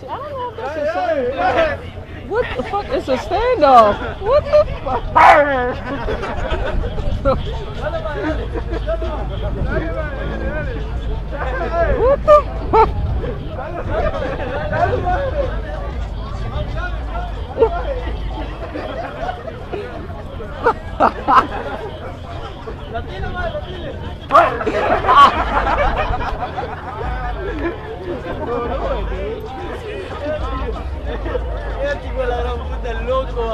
I don't know if that's the same thing. What the fuck is a standoff? What the fuck? What the fuck? Tipo la gran puta loco.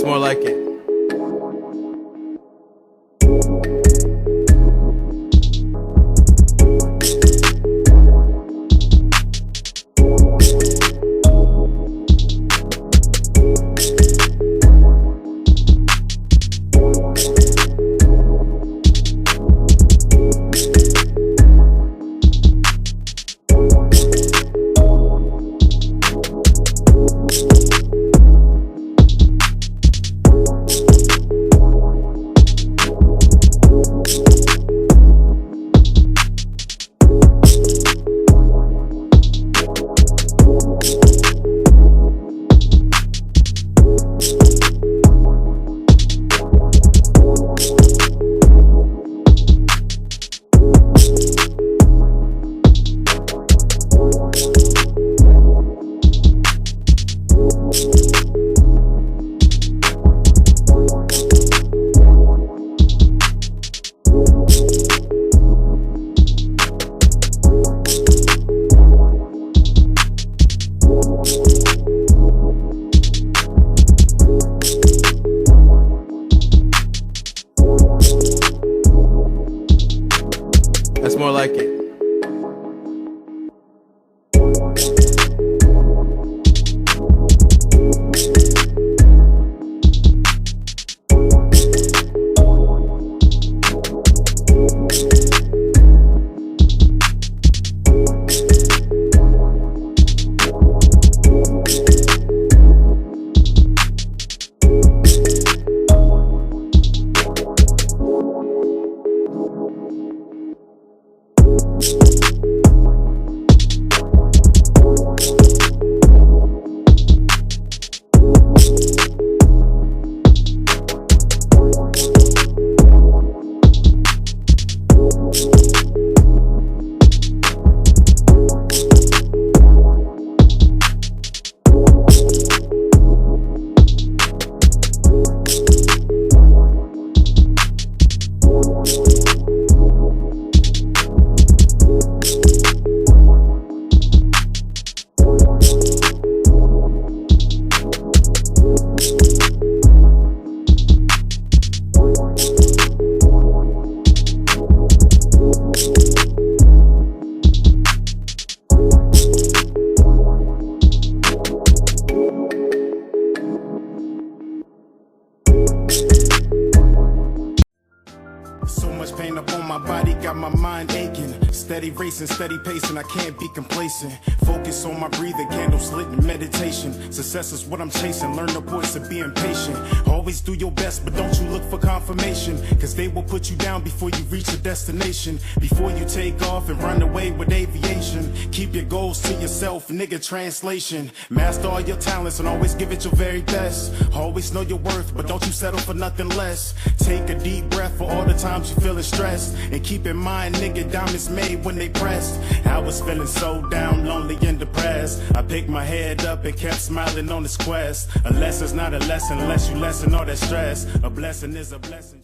more like it. That's more like it. So much pain up on my body, got my mind aching. Steady racing, steady pacing, I can't be complacent. Focus on my breathing, candle slit in meditation. Success is what I'm chasing, learn the voice of being patient. Always do your best, but don't you look for confirmation, cause they will put you down before you reach your destination. Before you take off and run away with aviation, keep your goals to yourself, nigga, translation. Master all your talents and always give it your very best. Always know your worth, but don't you settle for nothing less. Take a deep breath for all the times you feeling stressed, and keep in mind, nigga, diamonds made when they pressed. I was feeling so down, lonely and depressed. I picked my head up and kept smiling on this quest. A lesson's not a lesson unless you lessen all that stress. A blessing is a blessing.